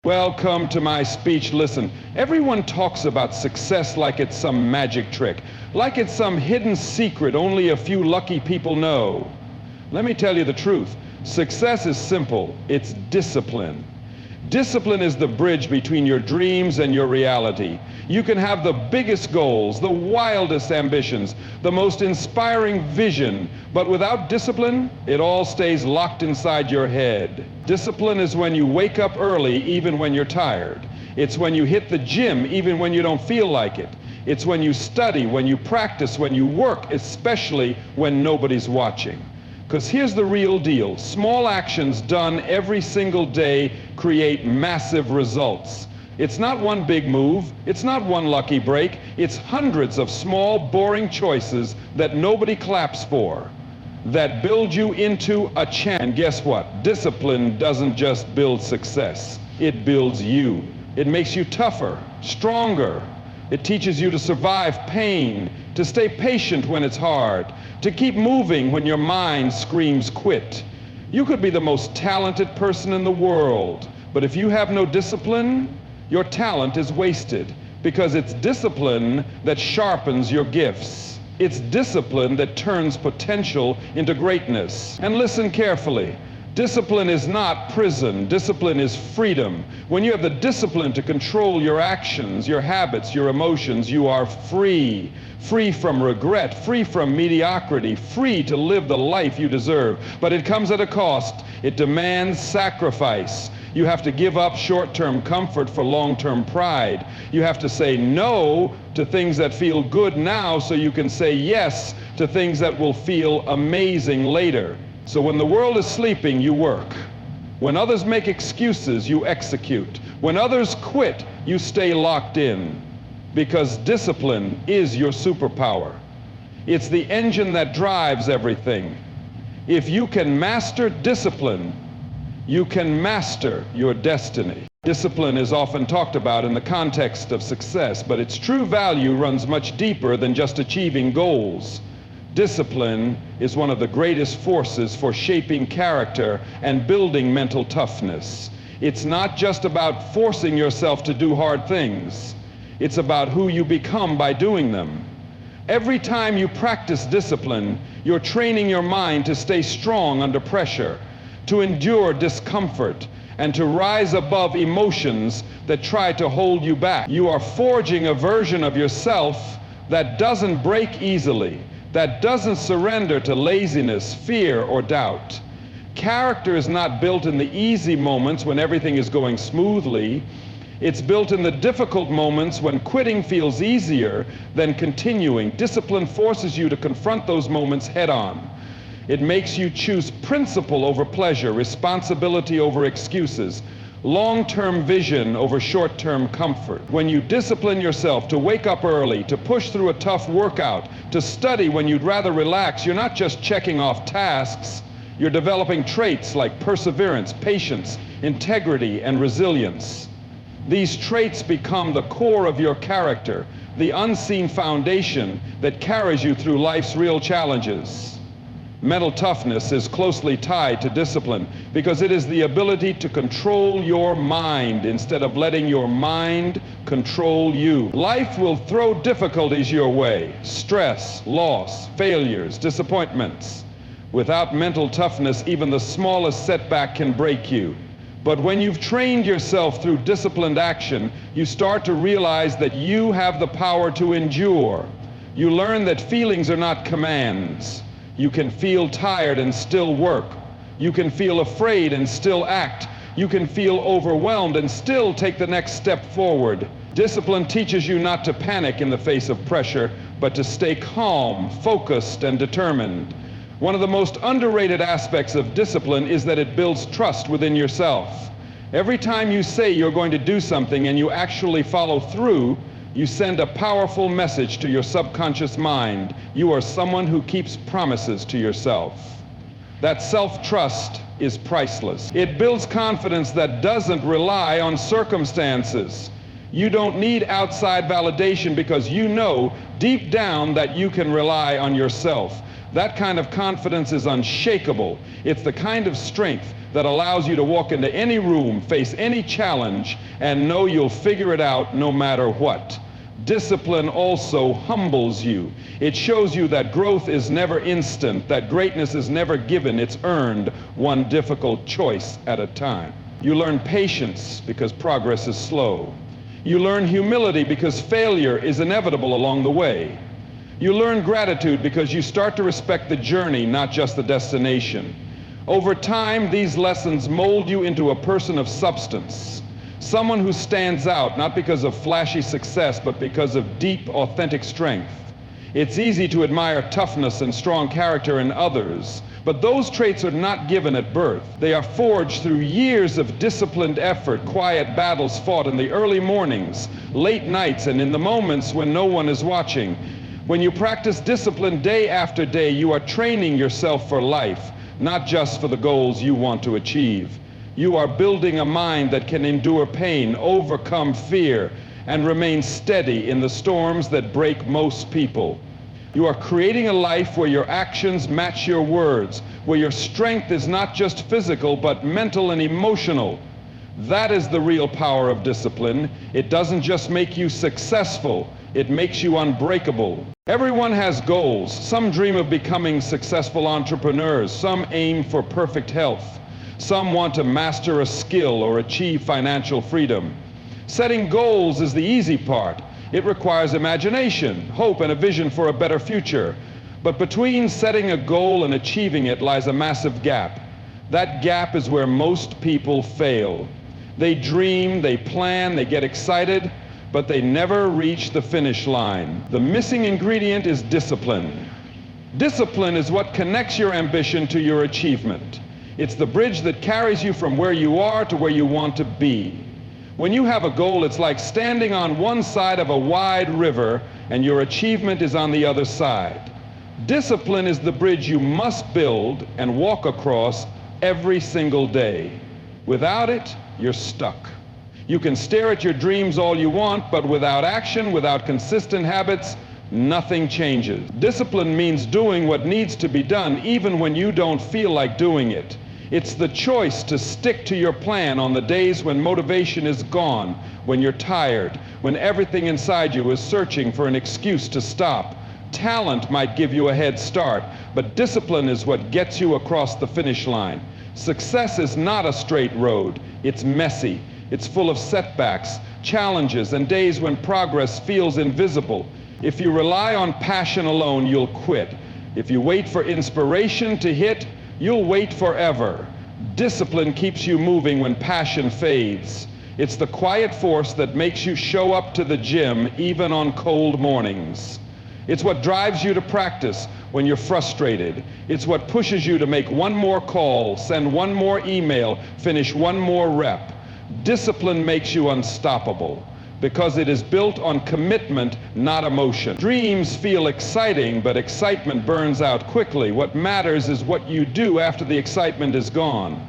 Welcome to my speech. Listen, everyone talks about success like it's some magic trick, like it's some hidden secret only a few lucky people know. Let me tell you the truth. Success is simple. It's discipline. Discipline is the bridge between your dreams and your reality. You can have the biggest goals, the wildest ambitions, the most inspiring vision, but without discipline, it all stays locked inside your head. Discipline is when you wake up early even when you're tired. It's when you hit the gym even when you don't feel like it. It's when you study, when you practice, when you work, especially when nobody's watching. Because here's the real deal. Small actions done every single day create massive results. It's not one big move. It's not one lucky break. It's hundreds of small, boring choices that nobody claps for that build you into a champ. And guess what? Discipline doesn't just build success. It builds you. It makes you tougher, stronger. It teaches you to survive pain, to stay patient when it's hard, to keep moving when your mind screams quit. You could be the most talented person in the world, but if you have no discipline, your talent is wasted, because it's discipline that sharpens your gifts. It's discipline that turns potential into greatness. And listen carefully. Discipline is not prison. Discipline is freedom. When you have the discipline to control your actions, your habits, your emotions, you are free. Free from regret, free from mediocrity, free to live the life you deserve. But it comes at a cost. It demands sacrifice. You have to give up short-term comfort for long-term pride. You have to say no to things that feel good now so you can say yes to things that will feel amazing later. So when the world is sleeping, you work. When others make excuses, you execute. When others quit, you stay locked in. Because discipline is your superpower. It's the engine that drives everything. If you can master discipline, you can master your destiny. Discipline is often talked about in the context of success, but its true value runs much deeper than just achieving goals. Discipline is one of the greatest forces for shaping character and building mental toughness. It's not just about forcing yourself to do hard things. It's about who you become by doing them. Every time you practice discipline, you're training your mind to stay strong under pressure, to endure discomfort, and to rise above emotions that try to hold you back. You are forging a version of yourself that doesn't break easily, that doesn't surrender to laziness, fear, or doubt. Character is not built in the easy moments when everything is going smoothly. It's built in the difficult moments when quitting feels easier than continuing. Discipline forces you to confront those moments head on. It makes you choose principle over pleasure, responsibility over excuses, long-term vision over short-term comfort. When you discipline yourself to wake up early, to push through a tough workout, to study when you'd rather relax, you're not just checking off tasks, you're developing traits like perseverance, patience, integrity, and resilience. These traits become the core of your character, the unseen foundation that carries you through life's real challenges. Mental toughness is closely tied to discipline because it is the ability to control your mind instead of letting your mind control you. Life will throw difficulties your way: stress, loss, failures, disappointments. Without mental toughness, even the smallest setback can break you. But when you've trained yourself through disciplined action, you start to realize that you have the power to endure. You learn that feelings are not commands. You can feel tired and still work. You can feel afraid and still act. You can feel overwhelmed and still take the next step forward. Discipline teaches you not to panic in the face of pressure, but to stay calm, focused, and determined. One of the most underrated aspects of discipline is that it builds trust within yourself. Every time you say you're going to do something and you actually follow through, you send a powerful message to your subconscious mind. You are someone who keeps promises to yourself. That self-trust is priceless. It builds confidence that doesn't rely on circumstances. You don't need outside validation because you know deep down that you can rely on yourself. That kind of confidence is unshakable. It's the kind of strength that allows you to walk into any room, face any challenge, and know you'll figure it out no matter what. Discipline also humbles you. It shows you that growth is never instant, that greatness is never given, it's earned one difficult choice at a time. You learn patience because progress is slow. You learn humility because failure is inevitable along the way. You learn gratitude because you start to respect the journey, not just the destination. Over time, these lessons mold you into a person of substance, someone who stands out not because of flashy success, but because of deep, authentic strength. It's easy to admire toughness and strong character in others, but those traits are not given at birth. They are forged through years of disciplined effort, quiet battles fought in the early mornings, late nights, and in the moments when no one is watching. When you practice discipline day after day, you are training yourself for life, not just for the goals you want to achieve. You are building a mind that can endure pain, overcome fear, and remain steady in the storms that break most people. You are creating a life where your actions match your words, where your strength is not just physical, but mental and emotional. That is the real power of discipline. It doesn't just make you successful, it makes you unbreakable. Everyone has goals. Some dream of becoming successful entrepreneurs. Some aim for perfect health. Some want to master a skill or achieve financial freedom. Setting goals is the easy part. It requires imagination, hope, and a vision for a better future. But between setting a goal and achieving it lies a massive gap. That gap is where most people fail. They dream, they plan, they get excited, but they never reach the finish line. The missing ingredient is discipline. Discipline is what connects your ambition to your achievement. It's the bridge that carries you from where you are to where you want to be. When you have a goal, it's like standing on one side of a wide river and your achievement is on the other side. Discipline is the bridge you must build and walk across every single day. Without it, you're stuck. You can stare at your dreams all you want, but without action, without consistent habits, nothing changes. Discipline means doing what needs to be done even when you don't feel like doing it. It's the choice to stick to your plan on the days when motivation is gone, when you're tired, when everything inside you is searching for an excuse to stop. Talent might give you a head start, but discipline is what gets you across the finish line. Success is not a straight road. It's messy. It's full of setbacks, challenges, and days when progress feels invisible. If you rely on passion alone, you'll quit. If you wait for inspiration to hit, you'll wait forever. Discipline keeps you moving when passion fades. It's the quiet force that makes you show up to the gym even on cold mornings. It's what drives you to practice when you're frustrated. It's what pushes you to make one more call, send one more email, finish one more rep. Discipline makes you unstoppable because it is built on commitment, not emotion. Dreams feel exciting, but excitement burns out quickly. What matters is what you do after the excitement is gone.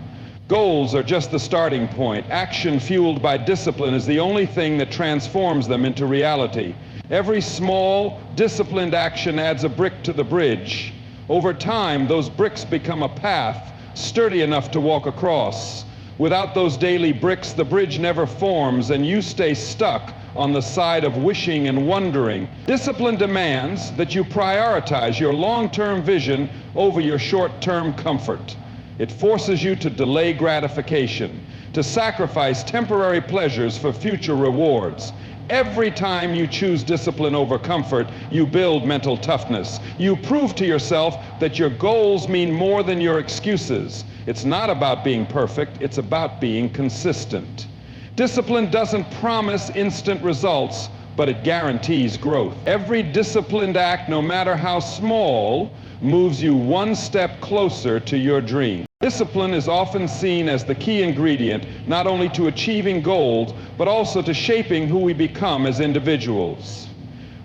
Goals are just the starting point. Action fueled by discipline is the only thing that transforms them into reality. Every small, disciplined action adds a brick to the bridge. Over time, those bricks become a path, sturdy enough to walk across. Without those daily bricks, the bridge never forms, and you stay stuck on the side of wishing and wondering. Discipline demands that you prioritize your long-term vision over your short-term comfort. It forces you to delay gratification, to sacrifice temporary pleasures for future rewards. Every time you choose discipline over comfort, you build mental toughness. You prove to yourself that your goals mean more than your excuses. It's not about being perfect, it's about being consistent. Discipline doesn't promise instant results, but it guarantees growth. Every disciplined act, no matter how small, moves you one step closer to your dream. Discipline is often seen as the key ingredient, not only to achieving goals, but also to shaping who we become as individuals.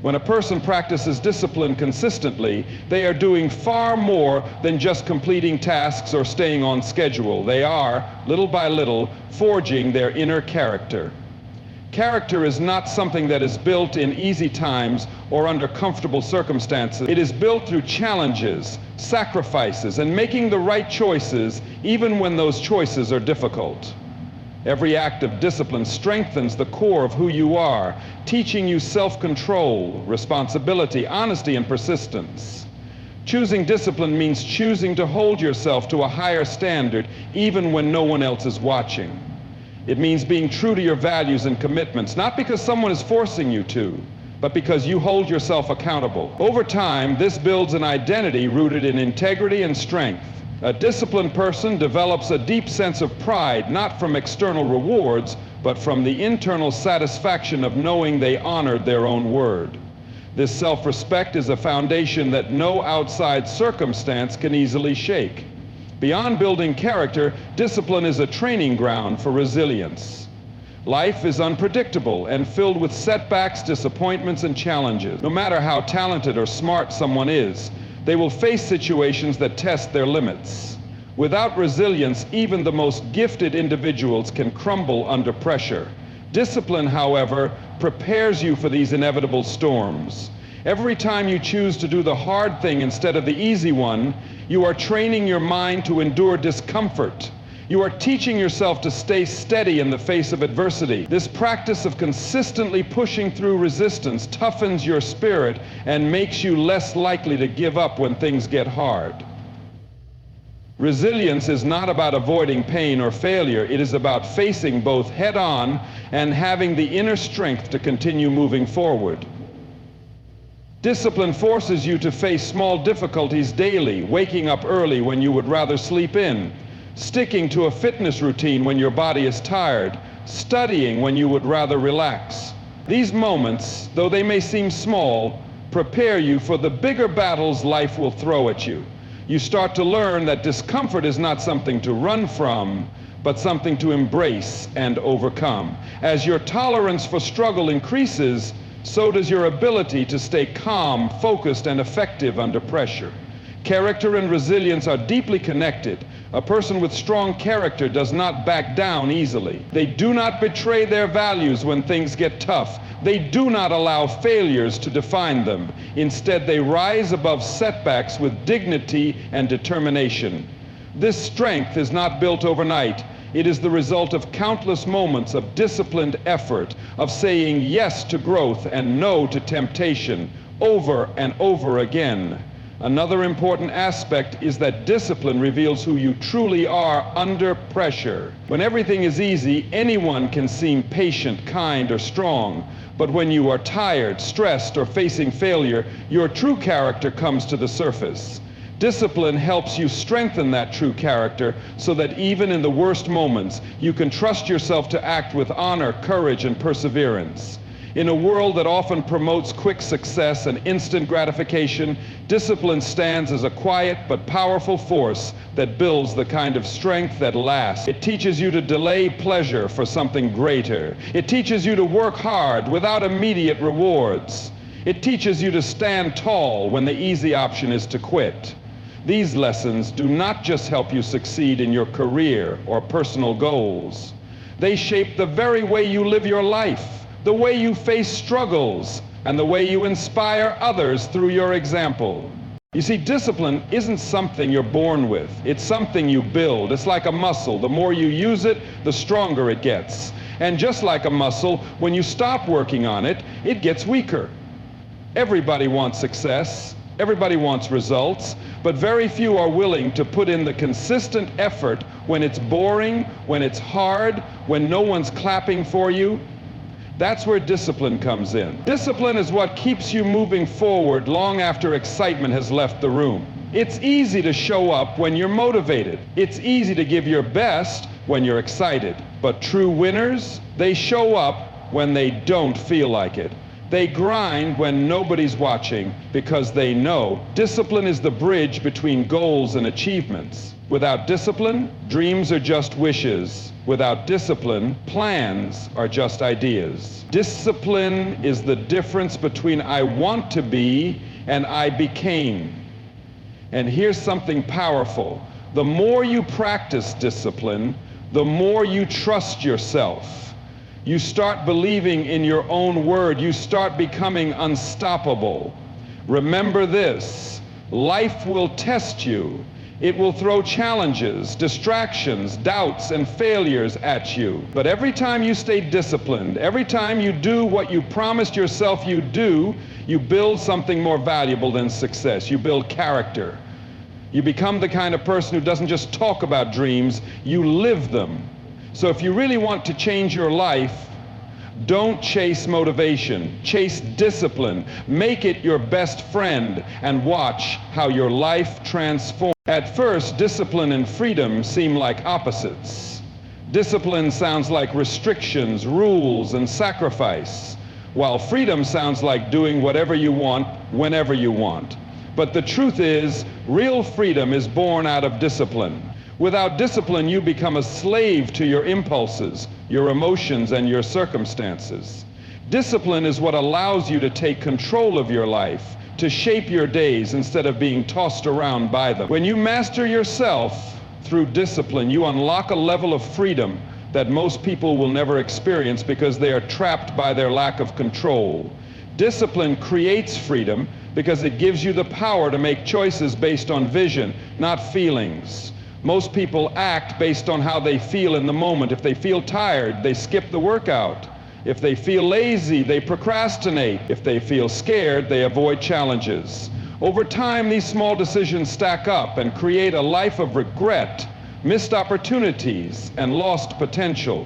When a person practices discipline consistently, they are doing far more than just completing tasks or staying on schedule. They are, little by little, forging their inner character. Character is not something that is built in easy times or under comfortable circumstances. It is built through challenges, sacrifices, and making the right choices even when those choices are difficult. Every act of discipline strengthens the core of who you are, teaching you self-control, responsibility, honesty, and persistence. Choosing discipline means choosing to hold yourself to a higher standard even when no one else is watching. It means being true to your values and commitments, not because someone is forcing you to, but because you hold yourself accountable. Over time, this builds an identity rooted in integrity and strength. A disciplined person develops a deep sense of pride, not from external rewards, but from the internal satisfaction of knowing they honored their own word. This self-respect is a foundation that no outside circumstance can easily shake. Beyond building character, discipline is a training ground for resilience. Life is unpredictable and filled with setbacks, disappointments, and challenges. No matter how talented or smart someone is, they will face situations that test their limits. Without resilience, even the most gifted individuals can crumble under pressure. Discipline, however, prepares you for these inevitable storms. Every time you choose to do the hard thing instead of the easy one, you are training your mind to endure discomfort. You are teaching yourself to stay steady in the face of adversity. This practice of consistently pushing through resistance toughens your spirit and makes you less likely to give up when things get hard. Resilience is not about avoiding pain or failure. It is about facing both head-on and having the inner strength to continue moving forward. Discipline forces you to face small difficulties daily, waking up early when you would rather sleep in, sticking to a fitness routine when your body is tired, studying when you would rather relax. These moments, though they may seem small, prepare you for the bigger battles life will throw at you. You start to learn that discomfort is not something to run from, but something to embrace and overcome. As your tolerance for struggle increases, so does your ability to stay calm, focused, and effective under pressure. Character and resilience are deeply connected. A person with strong character does not back down easily. They do not betray their values when things get tough. They do not allow failures to define them. Instead, they rise above setbacks with dignity and determination. This strength is not built overnight. It is the result of countless moments of disciplined effort, of saying yes to growth and no to temptation, over and over again. Another important aspect is that discipline reveals who you truly are under pressure. When everything is easy, anyone can seem patient, kind, or strong. But when you are tired, stressed, or facing failure, your true character comes to the surface. Discipline helps you strengthen that true character so that even in the worst moments, you can trust yourself to act with honor, courage, and perseverance. In a world that often promotes quick success and instant gratification, discipline stands as a quiet but powerful force that builds the kind of strength that lasts. It teaches you to delay pleasure for something greater. It teaches you to work hard without immediate rewards. It teaches you to stand tall when the easy option is to quit. These lessons do not just help you succeed in your career or personal goals. They shape the very way you live your life, the way you face struggles, and the way you inspire others through your example. You see, discipline isn't something you're born with. It's something you build. It's like a muscle. The more you use it, the stronger it gets. And just like a muscle, when you stop working on it, it gets weaker. Everybody wants success. Everybody wants results, but very few are willing to put in the consistent effort when it's boring, when it's hard, when no one's clapping for you. That's where discipline comes in. Discipline is what keeps you moving forward long after excitement has left the room. It's easy to show up when you're motivated. It's easy to give your best when you're excited. But true winners, they show up when they don't feel like it. They grind when nobody's watching because they know discipline is the bridge between goals and achievements. Without discipline, dreams are just wishes. Without discipline, plans are just ideas. Discipline is the difference between I want to be and I became. And here's something powerful. The more you practice discipline, the more you trust yourself. You start believing in your own word. You start becoming unstoppable. Remember this: life will test you. It will throw challenges, distractions, doubts, and failures at you. But every time you stay disciplined, every time you do what you promised yourself you'd do, you build something more valuable than success. You build character. You become the kind of person who doesn't just talk about dreams, you live them. So if you really want to change your life, don't chase motivation, chase discipline. Make it your best friend and watch how your life transforms. At first, discipline and freedom seem like opposites. Discipline sounds like restrictions, rules, and sacrifice, while freedom sounds like doing whatever you want, whenever you want. But the truth is, real freedom is born out of discipline. Without discipline, you become a slave to your impulses, your emotions, and your circumstances. Discipline is what allows you to take control of your life, to shape your days instead of being tossed around by them. When you master yourself through discipline, you unlock a level of freedom that most people will never experience because they are trapped by their lack of control. Discipline creates freedom because it gives you the power to make choices based on vision, not feelings. Most people act based on how they feel in the moment. If they feel tired, they skip the workout. If they feel lazy, they procrastinate. If they feel scared, they avoid challenges. Over time, these small decisions stack up and create a life of regret, missed opportunities, and lost potential.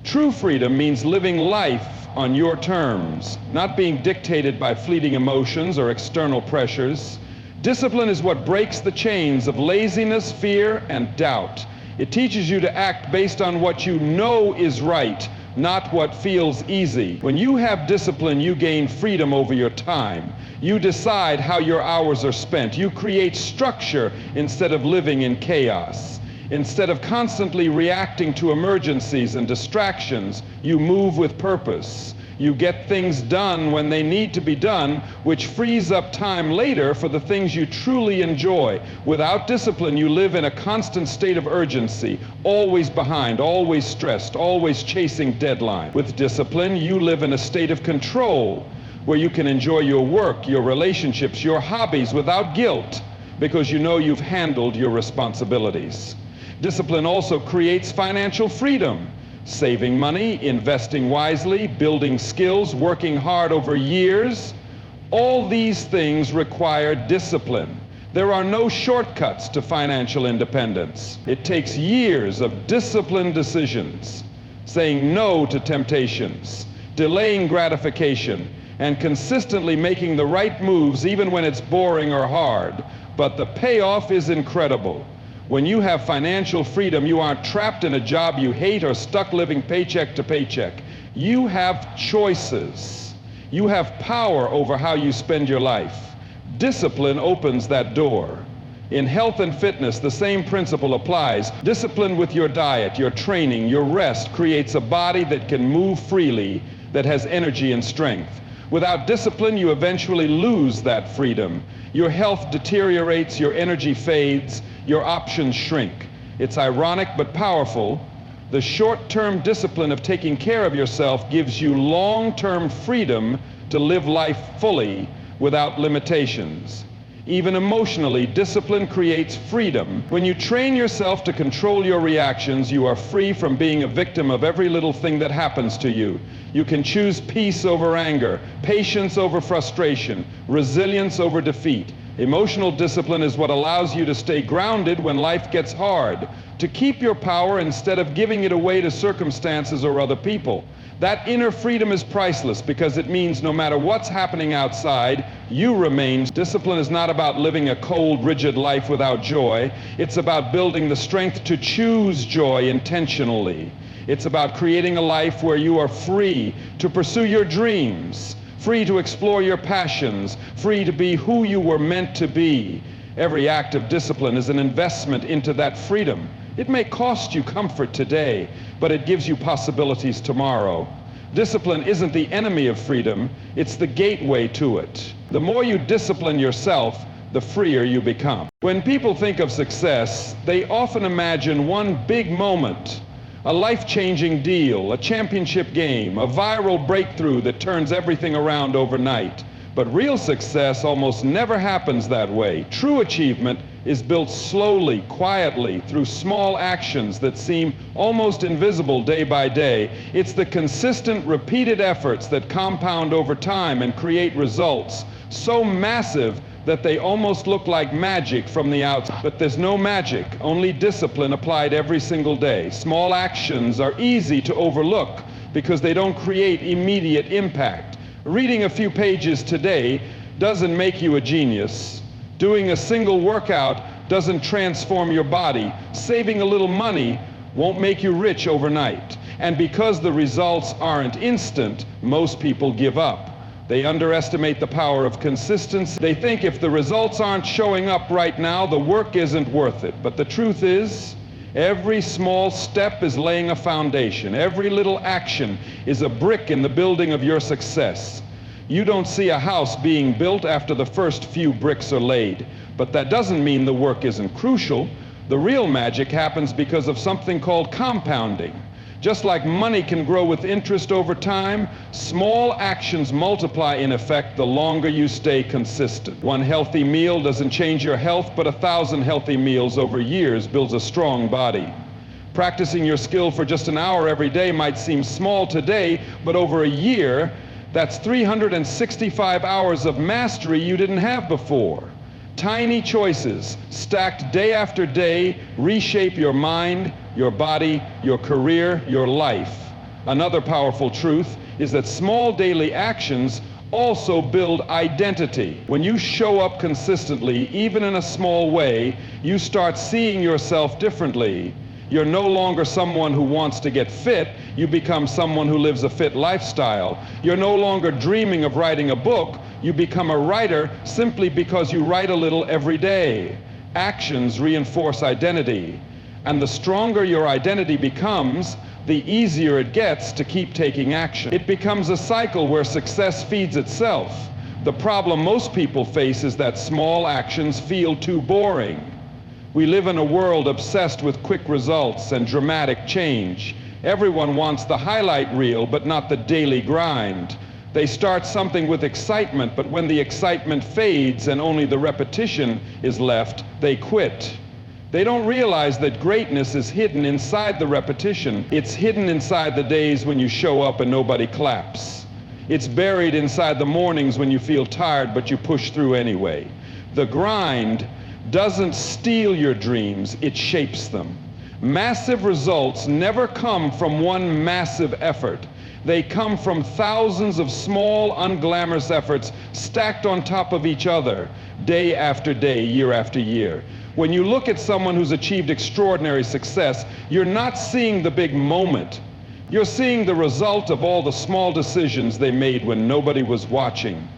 True freedom means living life on your terms, not being dictated by fleeting emotions or external pressures. Discipline is what breaks the chains of laziness, fear, and doubt. It teaches you to act based on what you know is right, not what feels easy. When you have discipline, you gain freedom over your time. You decide how your hours are spent. You create structure instead of living in chaos. Instead of constantly reacting to emergencies and distractions, you move with purpose. You get things done when they need to be done, which frees up time later for the things you truly enjoy. Without discipline, you live in a constant state of urgency, always behind, always stressed, always chasing deadlines. With discipline, you live in a state of control, where you can enjoy your work, your relationships, your hobbies without guilt, because you know you've handled your responsibilities. Discipline also creates financial freedom. Saving money, investing wisely, building skills, working hard over years. All these things require discipline. There are no shortcuts to financial independence. It takes years of disciplined decisions, saying no to temptations, delaying gratification, and consistently making the right moves even when it's boring or hard. But the payoff is incredible. When you have financial freedom, you aren't trapped in a job you hate or stuck living paycheck to paycheck. You have choices. You have power over how you spend your life. Discipline opens that door. In health and fitness, the same principle applies. Discipline with your diet, your training, your rest creates a body that can move freely, that has energy and strength. Without discipline, you eventually lose that freedom. Your health deteriorates, your energy fades, your options shrink. It's ironic but powerful. The short-term discipline of taking care of yourself gives you long-term freedom to live life fully without limitations. Even emotionally, discipline creates freedom. When you train yourself to control your reactions, you are free from being a victim of every little thing that happens to you. You can choose peace over anger, patience over frustration, resilience over defeat. Emotional discipline is what allows you to stay grounded when life gets hard, to keep your power instead of giving it away to circumstances or other people. That inner freedom is priceless because it means no matter what's happening outside, you remain. Discipline is not about living a cold, rigid life without joy. It's about building the strength to choose joy intentionally. It's about creating a life where you are free to pursue your dreams, free to explore your passions, free to be who you were meant to be. Every act of discipline is an investment into that freedom. It may cost you comfort today, but it gives you possibilities tomorrow. Discipline isn't the enemy of freedom, it's the gateway to it. The more you discipline yourself, the freer you become. When people think of success, they often imagine one big moment, A life-changing deal, a championship game, a viral breakthrough that turns everything around overnight. But real success almost never happens that way. True achievement is built slowly, quietly, through small actions that seem almost invisible day by day. It's the consistent, repeated efforts that compound over time and create results so massive that they almost look like magic from the outside. But there's no magic, only discipline applied every single day. Small actions are easy to overlook because they don't create immediate impact. Reading a few pages today doesn't make you a genius. Doing a single workout doesn't transform your body. Saving a little money won't make you rich overnight. And because the results aren't instant, most people give up. They underestimate the power of consistency. They think if the results aren't showing up right now, the work isn't worth it. But the truth is, every small step is laying a foundation. Every little action is a brick in the building of your success. You don't see a house being built after the first few bricks are laid. But that doesn't mean the work isn't crucial. The real magic happens because of something called compounding. Just like money can grow with interest over time, small actions multiply in effect the longer you stay consistent. One healthy meal doesn't change your health, but 1,000 healthy meals over years builds a strong body. Practicing your skill for just an hour every day might seem small today, but over a year, that's 365 hours of mastery you didn't have before. Tiny choices, stacked day after day, reshape your mind, your body, your career, your life. Another powerful truth is that small daily actions also build identity. When you show up consistently, even in a small way, you start seeing yourself differently. You're no longer someone who wants to get fit, you become someone who lives a fit lifestyle. You're no longer dreaming of writing a book, you become a writer simply because you write a little every day. Actions reinforce identity. And the stronger your identity becomes, the easier it gets to keep taking action. It becomes a cycle where success feeds itself. The problem most people face is that small actions feel too boring. We live in a world obsessed with quick results and dramatic change. Everyone wants the highlight reel, but not the daily grind. They start something with excitement, but when the excitement fades and only the repetition is left, they quit. They don't realize that greatness is hidden inside the repetition. It's hidden inside the days when you show up and nobody claps. It's buried inside the mornings when you feel tired, but you push through anyway. The grind doesn't steal your dreams, it shapes them. Massive results never come from one massive effort. They come from thousands of small, unglamorous efforts stacked on top of each other, day after day, year after year. When you look at someone who's achieved extraordinary success, you're not seeing the big moment. You're seeing the result of all the small decisions they made when nobody was watching.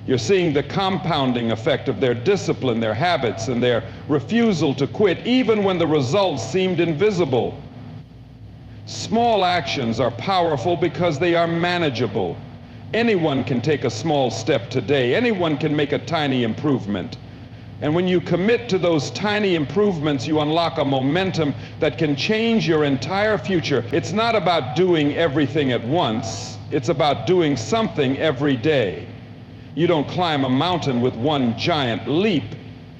You're seeing the compounding effect of their discipline, their habits, and their refusal to quit, even when the results seemed invisible. Small actions are powerful because they are manageable. Anyone can take a small step today. Anyone can make a tiny improvement. And when you commit to those tiny improvements, you unlock a momentum that can change your entire future. It's not about doing everything at once. It's about doing something every day. You don't climb a mountain with one giant leap.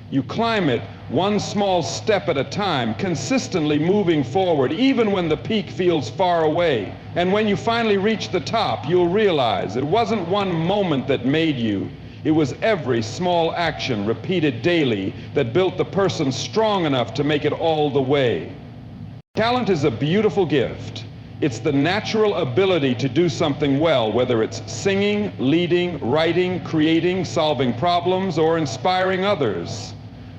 You climb it one small step at a time, consistently moving forward, even when the peak feels far away. And when you finally reach the top, you'll realize it wasn't one moment that made you. It was every small action repeated daily that built the person strong enough to make it all the way. Talent is a beautiful gift. It's the natural ability to do something well, whether it's singing, leading, writing, creating, solving problems, or inspiring others.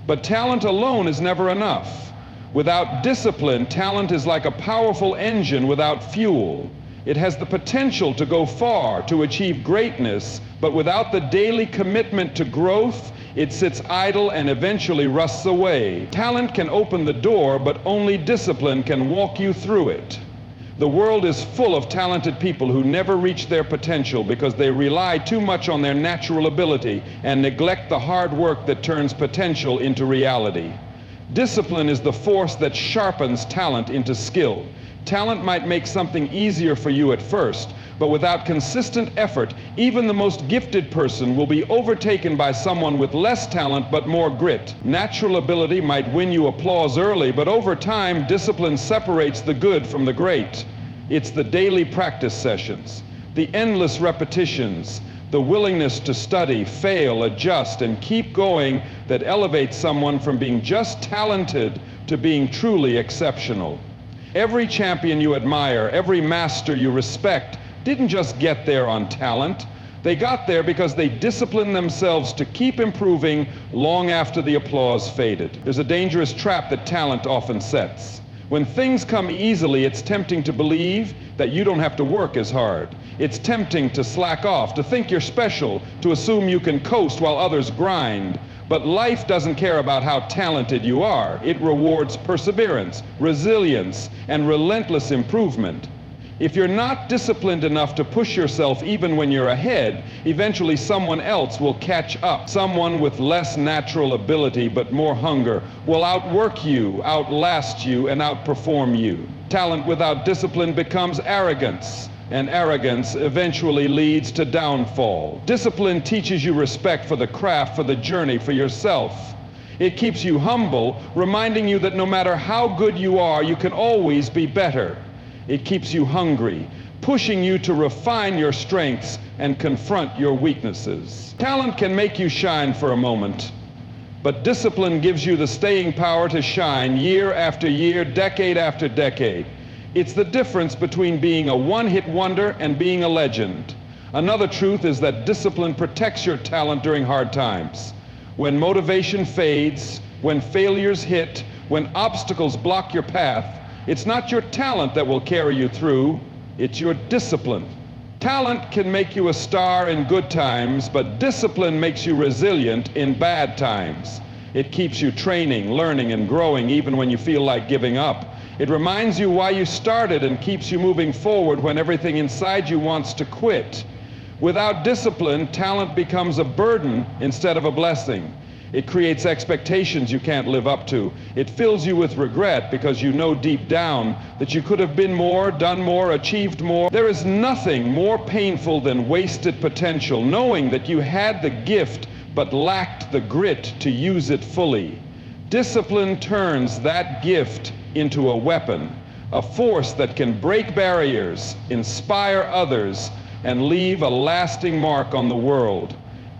But talent alone is never enough. Without discipline, talent is like a powerful engine without fuel. It has the potential to go far, to achieve greatness, but without the daily commitment to growth, it sits idle and eventually rusts away. Talent can open the door, but only discipline can walk you through it. The world is full of talented people who never reach their potential because they rely too much on their natural ability and neglect the hard work that turns potential into reality. Discipline is the force that sharpens talent into skill. Talent might make something easier for you at first, but without consistent effort, even the most gifted person will be overtaken by someone with less talent but more grit. Natural ability might win you applause early, but over time, discipline separates the good from the great. It's the daily practice sessions, the endless repetitions, the willingness to study, fail, adjust, and keep going that elevates someone from being just talented to being truly exceptional. Every champion you admire, every master you respect, didn't just get there on talent. They got there because they disciplined themselves to keep improving long after the applause faded. There's a dangerous trap that talent often sets. When things come easily, it's tempting to believe that you don't have to work as hard. It's tempting to slack off, to think you're special, to assume you can coast while others grind. But life doesn't care about how talented you are. It rewards perseverance, resilience, and relentless improvement. If you're not disciplined enough to push yourself even when you're ahead, eventually someone else will catch up. Someone with less natural ability but more hunger will outwork you, outlast you, and outperform you. Talent without discipline becomes arrogance, and arrogance eventually leads to downfall. Discipline teaches you respect for the craft, for the journey, for yourself. It keeps you humble, reminding you that no matter how good you are, you can always be better. It keeps you hungry, pushing you to refine your strengths and confront your weaknesses. Talent can make you shine for a moment, but discipline gives you the staying power to shine year after year, decade after decade. It's the difference between being a one-hit wonder and being a legend. Another truth is that discipline protects your talent during hard times. When motivation fades, when failures hit, when obstacles block your path, it's not your talent that will carry you through, it's your discipline. Talent can make you a star in good times, but discipline makes you resilient in bad times. It keeps you training, learning, and growing even when you feel like giving up. It reminds you why you started and keeps you moving forward when everything inside you wants to quit. Without discipline, talent becomes a burden instead of a blessing. It creates expectations you can't live up to. It fills you with regret because you know deep down that you could have been more, done more, achieved more. There is nothing more painful than wasted potential, knowing that you had the gift but lacked the grit to use it fully. Discipline turns that gift into a weapon, a force that can break barriers, inspire others, and leave a lasting mark on the world.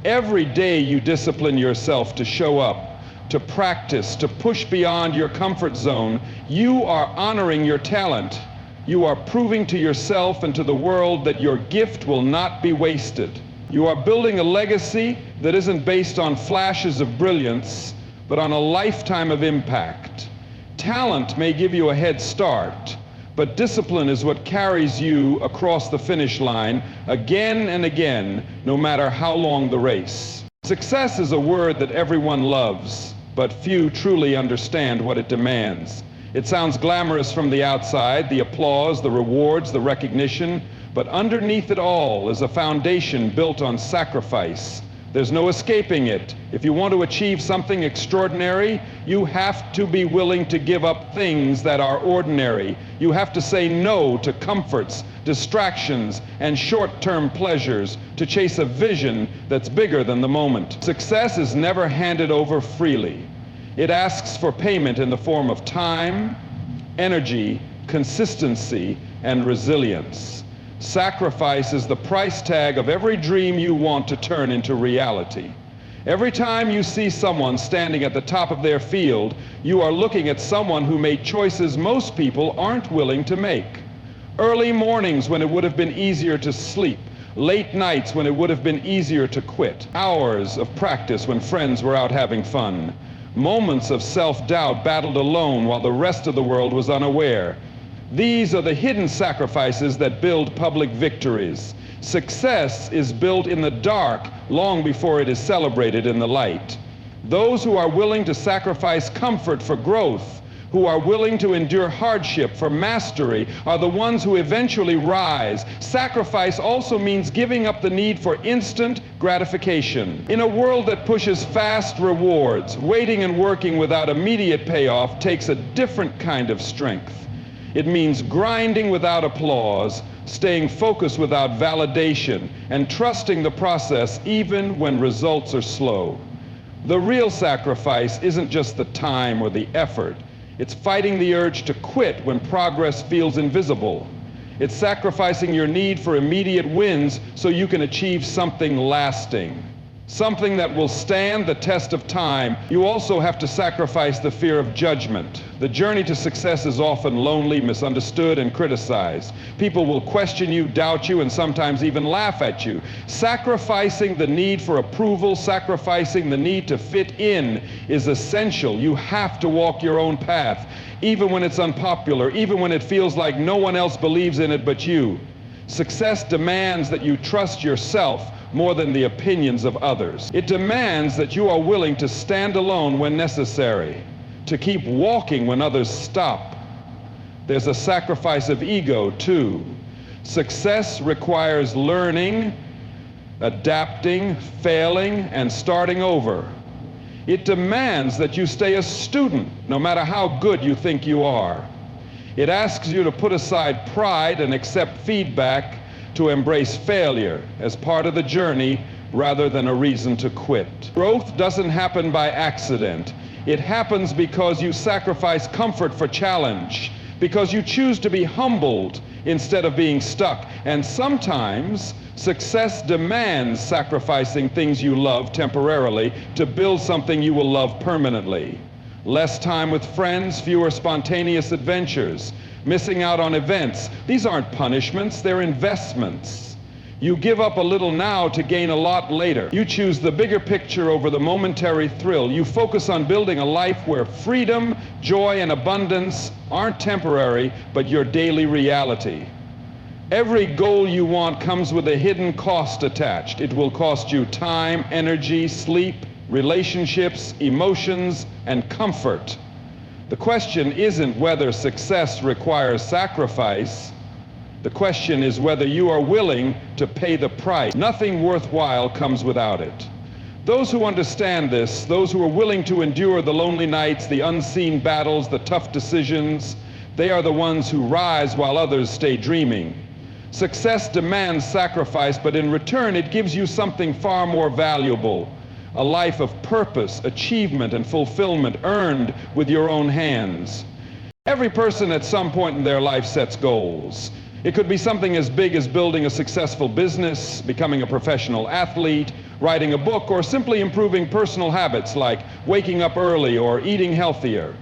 Every day you discipline yourself to show up, to practice, to push beyond your comfort zone, you are honoring your talent. You are proving to yourself and to the world that your gift will not be wasted. You are building a legacy that isn't based on flashes of brilliance, but on a lifetime of impact. Talent may give you a head start, but discipline is what carries you across the finish line again and again, no matter how long the race. Success is a word that everyone loves, but few truly understand what it demands. It sounds glamorous from the outside, the applause, the rewards, the recognition, but underneath it all is a foundation built on sacrifice. There's no escaping it. If you want to achieve something extraordinary, you have to be willing to give up things that are ordinary. You have to say no to comforts, distractions, and short-term pleasures to chase a vision that's bigger than the moment. Success is never handed over freely. It asks for payment in the form of time, energy, consistency, and resilience. Sacrifice is the price tag of every dream you want to turn into reality. Every time you see someone standing at the top of their field, you are looking at someone who made choices most people aren't willing to make. Early mornings when it would have been easier to sleep, late nights when it would have been easier to quit, hours of practice when friends were out having fun, moments of self-doubt battled alone while the rest of the world was unaware. These are the hidden sacrifices that build public victories. Success is built in the dark long before it is celebrated in the light. Those who are willing to sacrifice comfort for growth, who are willing to endure hardship for mastery, are the ones who eventually rise. Sacrifice also means giving up the need for instant gratification. In a world that pushes fast rewards, waiting and working without immediate payoff takes a different kind of strength. It means grinding without applause, staying focused without validation, and trusting the process even when results are slow. The real sacrifice isn't just the time or the effort. It's fighting the urge to quit when progress feels invisible. It's sacrificing your need for immediate wins so you can achieve something lasting, something that will stand the test of time. You also have to sacrifice the fear of judgment. The journey to success is often lonely, misunderstood, and criticized. People will question you, doubt you, and sometimes even laugh at you. Sacrificing the need for approval, sacrificing the need to fit in is essential. You have to walk your own path, even when it's unpopular, even when it feels like no one else believes in it but you. Success demands that you trust yourself more than the opinions of others. It demands that you are willing to stand alone when necessary, to keep walking when others stop. There's a sacrifice of ego, too. Success requires learning, adapting, failing, and starting over. It demands that you stay a student, no matter how good you think you are. It asks you to put aside pride and accept feedback, to embrace failure as part of the journey rather than a reason to quit. Growth doesn't happen by accident. It happens because you sacrifice comfort for challenge, because you choose to be humbled instead of being stuck. And sometimes success demands sacrificing things you love temporarily to build something you will love permanently. Less time with friends, fewer spontaneous adventures, missing out on events. These aren't punishments, they're investments. You give up a little now to gain a lot later. You choose the bigger picture over the momentary thrill. You focus on building a life where freedom, joy, and abundance aren't temporary, but your daily reality. Every goal you want comes with a hidden cost attached. It will cost you time, energy, sleep, relationships, emotions, and comfort. The question isn't whether success requires sacrifice. The question is whether you are willing to pay the price. Nothing worthwhile comes without it. Those who understand this, those who are willing to endure the lonely nights, the unseen battles, the tough decisions, they are the ones who rise while others stay dreaming. Success demands sacrifice, but in return it gives you something far more valuable. A life of purpose, achievement, and fulfillment earned with your own hands. Every person at some point in their life sets goals. It could be something as big as building a successful business, becoming a professional athlete, writing a book, or simply improving personal habits like waking up early or eating healthier.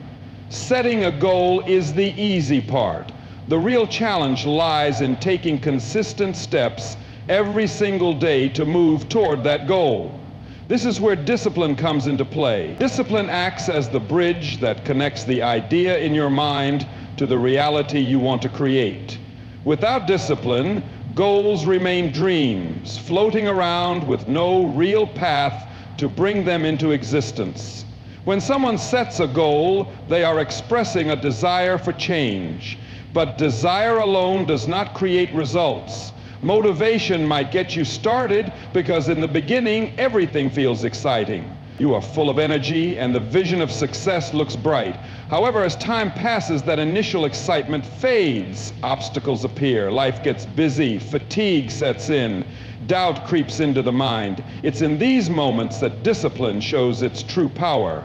Setting a goal is the easy part. The real challenge lies in taking consistent steps every single day to move toward that goal. This is where discipline comes into play. Discipline acts as the bridge that connects the idea in your mind to the reality you want to create. Without discipline, goals remain dreams, floating around with no real path to bring them into existence. When someone sets a goal, they are expressing a desire for change. But desire alone does not create results. Motivation might get you started because in the beginning, everything feels exciting. You are full of energy and the vision of success looks bright. However, as time passes, that initial excitement fades. Obstacles appear, life gets busy, fatigue sets in, doubt creeps into the mind. It's in these moments that discipline shows its true power.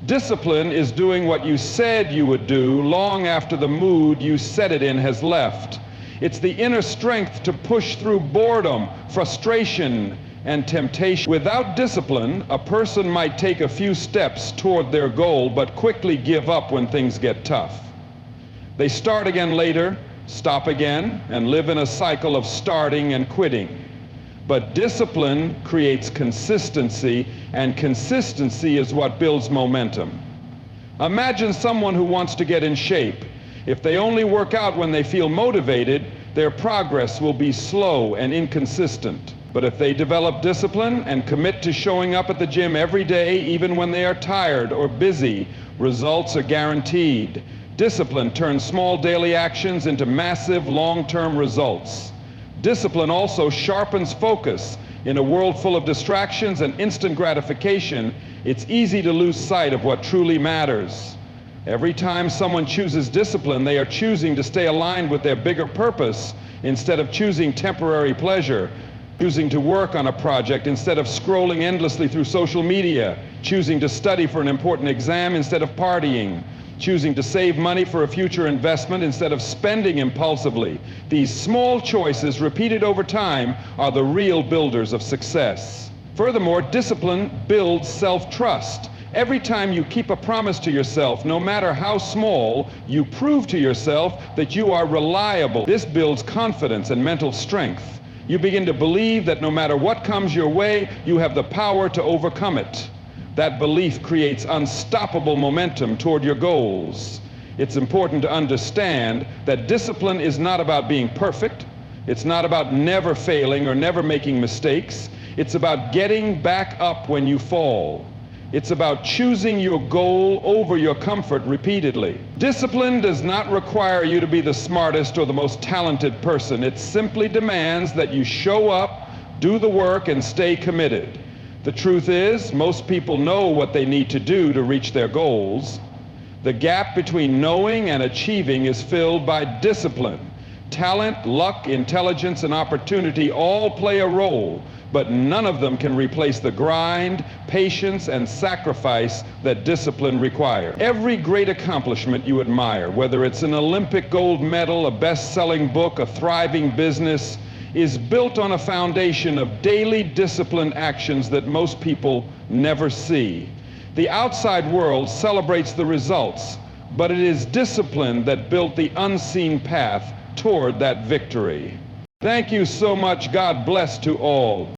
Discipline is doing what you said you would do long after the mood you set it in has left. It's the inner strength to push through boredom, frustration, and temptation. Without discipline, a person might take a few steps toward their goal, but quickly give up when things get tough. They start again later, stop again, and live in a cycle of starting and quitting. But discipline creates consistency, and consistency is what builds momentum. Imagine someone who wants to get in shape. If they only work out when they feel motivated, their progress will be slow and inconsistent. But if they develop discipline and commit to showing up at the gym every day, even when they are tired or busy, results are guaranteed. Discipline turns small daily actions into massive long-term results. Discipline also sharpens focus. In a world full of distractions and instant gratification, it's easy to lose sight of what truly matters. Every time someone chooses discipline, they are choosing to stay aligned with their bigger purpose instead of choosing temporary pleasure, choosing to work on a project instead of scrolling endlessly through social media, choosing to study for an important exam instead of partying, choosing to save money for a future investment instead of spending impulsively. These small choices, repeated over time, are the real builders of success. Furthermore, discipline builds self-trust. Every time you keep a promise to yourself, no matter how small, you prove to yourself that you are reliable. This builds confidence and mental strength. You begin to believe that no matter what comes your way, you have the power to overcome it. That belief creates unstoppable momentum toward your goals. It's important to understand that discipline is not about being perfect. It's not about never failing or never making mistakes. It's about getting back up when you fall. It's about choosing your goal over your comfort repeatedly. Discipline does not require you to be the smartest or the most talented person. It simply demands that you show up, do the work, and stay committed. The truth is, most people know what they need to do to reach their goals. The gap between knowing and achieving is filled by discipline. Talent, luck, intelligence, and opportunity all play a role, but none of them can replace the grind, patience, and sacrifice that discipline requires. Every great accomplishment you admire, whether it's an Olympic gold medal, a best-selling book, a thriving business, is built on a foundation of daily disciplined actions that most people never see. The outside world celebrates the results, but it is discipline that built the unseen path toward that victory. Thank you so much. God bless to all.